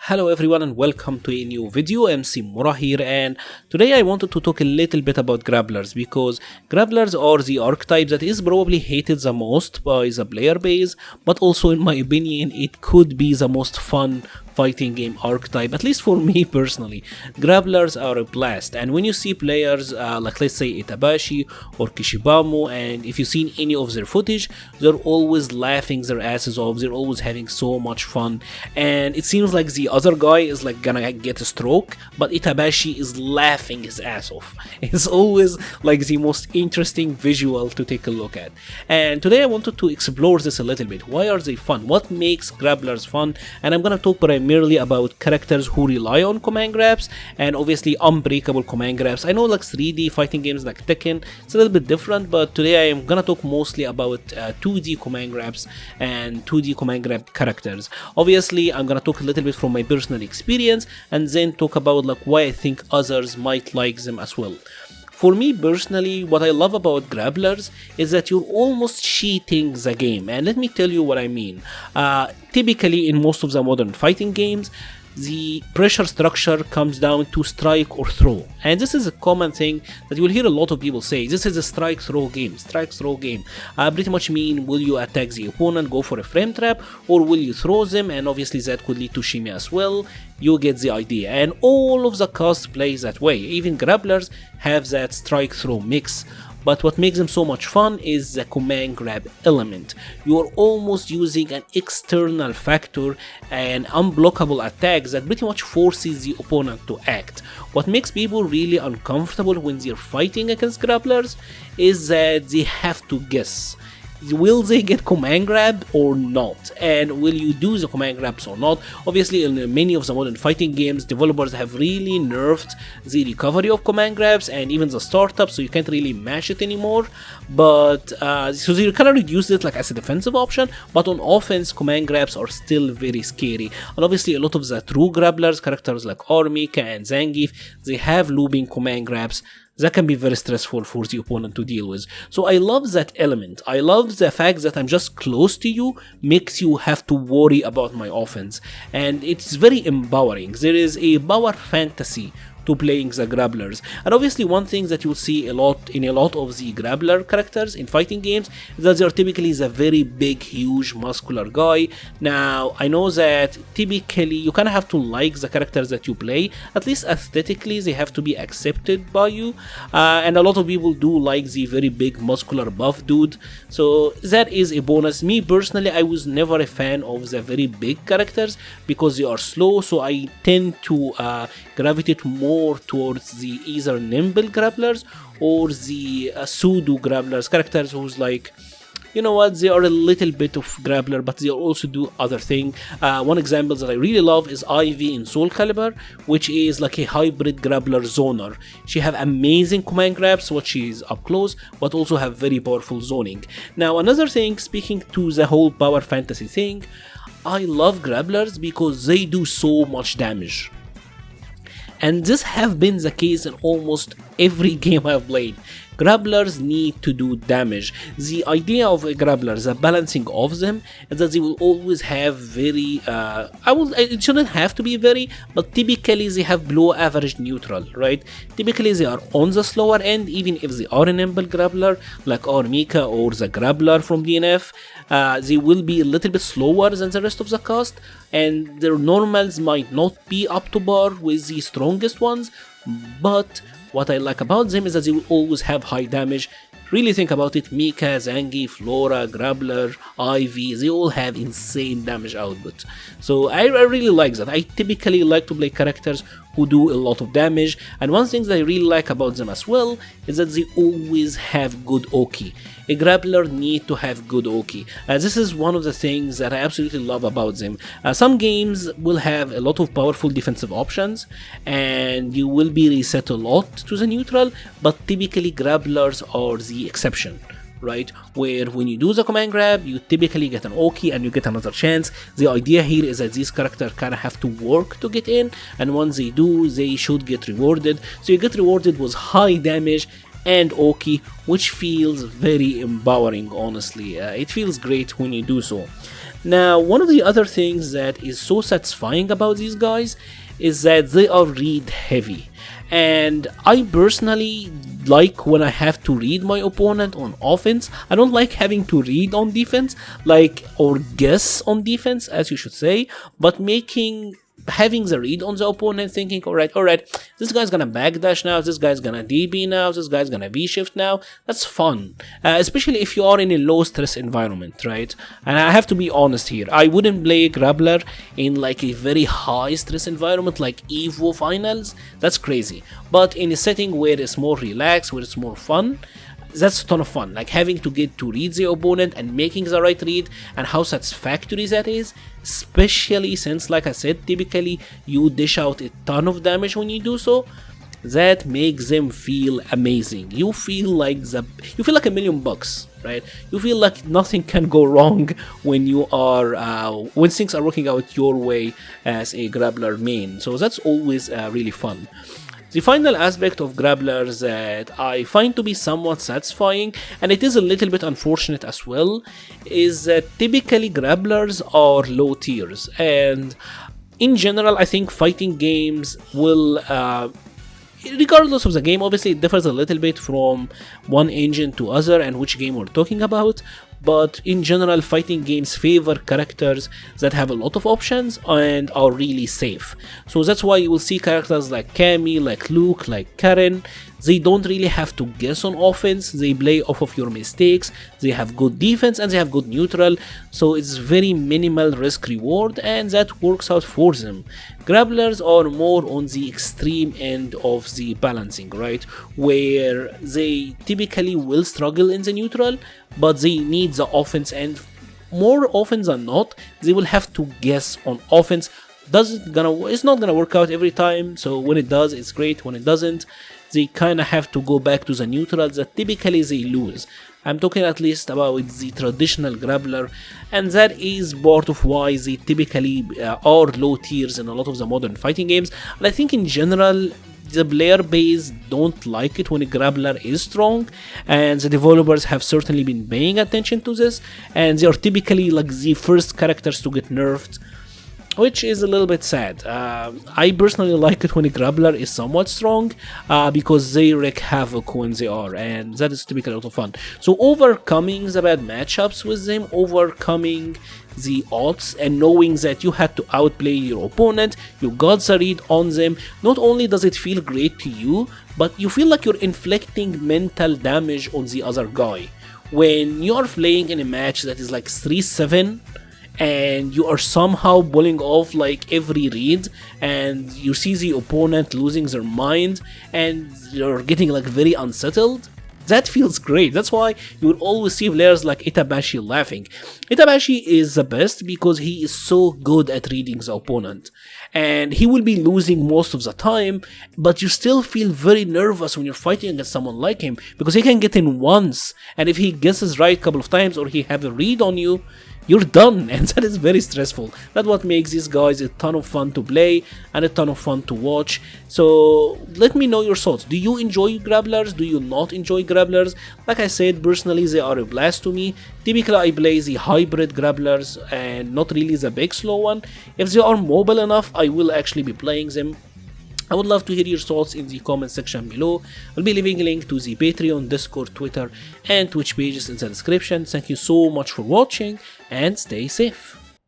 Hello everyone and welcome to a new video. MC Mura here, and today I wanted to talk a little bit about grapplers because grapplers are the archetype that is probably hated the most by the player base, but also in my opinion it could be the most fun fighting game archetype, at least for me personally. Grapplers are a blast, and when you see players like let's say Itabashi or Kishibamu, and if you've seen any of their footage, they're always laughing their asses off, they're always having so much fun, and it seems like the other guy is like gonna get a stroke, but Itabashi is laughing his ass off. It's always like the most interesting visual to take a look at. And today I wanted to explore this a little bit. Why are they fun? What makes grapplers fun? And I'm gonna talk primarily about characters who rely on command grabs and obviously unbreakable command grabs. I know like 3D fighting games like Tekken, it's a little bit different, but today I am gonna talk mostly about 2D command grabs and 2D command grab characters. Obviously I'm gonna talk a little bit from my personal experience and then talk about like why I think others might like them as well. For me personally, what I love about grapplers is that you're almost cheating the game, and let me tell you what I mean. Typically in most of the modern fighting games, the pressure structure comes down to strike or throw, and this is a common thing that you will hear a lot of people say. This is a strike throw game. Pretty much mean, will you attack the opponent, go for a frame trap, or will you throw them? And obviously that could lead to shimmy as well. You get the idea, and all of the casts play that way. Even grapplers have that strike throw mix. But what makes them so much fun is the command grab element. You are almost using an external factor, an unblockable attack that pretty much forces the opponent to act. What makes people really uncomfortable when they're fighting against grapplers is that they have to guess. Will they get command grab or not, and will you do the command grabs or not? Obviously in many of the modern fighting games, developers have really nerfed the recovery of command grabs and even the startup, so you can't really mash it anymore, but so you kind of reduce it like as a defensive option. But on offense, command grabs are still very scary, and obviously a lot of the true grapplers, characters like Armika and Zangief, they have looping command grabs that can be very stressful for the opponent to deal with. So I love that element. I love the fact that I'm just close to you, makes you have to worry about my offense, and it's very empowering. There is a power fantasy to playing the grapplers. And obviously one thing that you'll see a lot in a lot of the grappler characters in fighting games is that they're typically the very big, huge, muscular guy. Now I know that typically you kind of have to like the characters that you play, at least aesthetically they have to be accepted by you, and a lot of people do like the very big, muscular, buff dude, so that is a bonus. Me personally, I was never a fan of the very big characters because they are slow, so I tend to gravitate more towards the either nimble grapplers or the pseudo grapplers, characters who's like, you know what, they are a little bit of grappler but they also do other thing. One example that I really love is Ivy in Soul Calibur, which is like a hybrid grappler zoner. She have amazing command grabs when she is up close, but also have very powerful zoning. Now another thing, speaking to the whole power fantasy thing, I love grapplers because they do so much damage. And this have been the case in almost every game I've played. Grapplers need to do damage. The idea of a grappler, the balancing of them, is that they will always have very, it shouldn't have to be very, but typically they have below average neutral, right? Typically they are on the slower end, even if they are a nimble grappler, like Armika or the grappler from DNF, they will be a little bit slower than the rest of the cast, and their normals might not be up to par with the strongest ones, but what I like about them is that they will always have high damage. Really think about it, Mika, Zangief, Flora, Grappler, Ivy, they all have insane damage output. So I really like that. I typically like to play characters who do a lot of damage, and one thing that I really like about them as well is that they always have good Oki. A grappler need to have good Oki. This is one of the things that I absolutely love about them. Some games will have a lot of powerful defensive options and you will be reset a lot to the neutral, but typically grapplers are the exception, right? Where when you do the command grab, you typically get an Oki and you get another chance. The idea here is that these characters kind of have to work to get in, and once they do, they should get rewarded. So you get rewarded with high damage and Oki, which feels very empowering, honestly. It feels great when you do so. Now, one of the other things that is so satisfying about these guys is that they are read heavy. And I personally like when I have to read my opponent on offense. I don't like having to read on defense, like, or guess on defense, as you should say, but having the read on the opponent, thinking, all right, this guy's gonna backdash now, this guy's gonna DB now, this guy's gonna V shift now. That's fun, especially if you are in a low stress environment, right? And I have to be honest here, I wouldn't play a grappler in like a very high stress environment like Evo finals. That's crazy. But in a setting where it's more relaxed, where it's more fun, that's a ton of fun. Like having to get to read the opponent and making the right read, and how satisfactory that is, especially since, like I said, typically you dish out a ton of damage when you do so. That makes them feel amazing. You feel like $1,000,000, right? You feel like nothing can go wrong when you are when things are working out your way as a grappler main. So that's always really fun. The final aspect of grapplers that I find to be somewhat satisfying, and it is a little bit unfortunate as well, is that typically grapplers are low tiers, and in general I think fighting games will regardless of the game, obviously it differs a little bit from one engine to other and which game we're talking about, but in general fighting games favor characters that have a lot of options and are really safe. So that's why you will see characters like Cammy, like Luke, like Karen. They don't really have to guess on offense, they play off of your mistakes, they have good defense and they have good neutral, so it's very minimal risk reward, and that works out for them. Grapplers are more on the extreme end of the balancing, right, where they typically will struggle in the neutral, but they need the offense, and more often than not they will have to guess on offense. It's not gonna work out every time, so when it does it's great, when it doesn't they kinda have to go back to the neutrals that typically they lose. I'm talking at least about the traditional grappler, and that is part of why they typically are low tiers in a lot of the modern fighting games. And I think in general the player base don't like it when a grappler is strong, and the developers have certainly been paying attention to this, and they are typically like the first characters to get nerfed, which is a little bit sad. I personally like it when a grappler is somewhat strong because they wreak havoc when they are, and that is typically a lot of fun. So overcoming the bad matchups with them, overcoming the odds, and knowing that you had to outplay your opponent, you got the read on them, not only does it feel great to you, but you feel like you're inflicting mental damage on the other guy. When you're playing in a match that is like 3-7, and you are somehow pulling off like every read, and you see the opponent losing their mind and you're getting like very unsettled, that feels great. That's why you will always see players like Itabashi laughing. Itabashi is the best because he is so good at reading the opponent, and he will be losing most of the time, but you still feel very nervous when you're fighting against someone like him because he can get in once, and if he guesses right a couple of times or he have a read on you, you're done, and that is very stressful. That's what makes these guys a ton of fun to play and a ton of fun to watch. So let me know your thoughts. Do you enjoy grapplers? Do you not enjoy grapplers? Like I said, personally they are a blast to me. Typically I play the hybrid grapplers and not really the big slow one. If they are mobile enough, I will actually be playing them. I would love to hear your thoughts in the comment section below. I'll be leaving a link to the Patreon, Discord, Twitter and Twitch pages in the description. Thank you so much for watching and stay safe.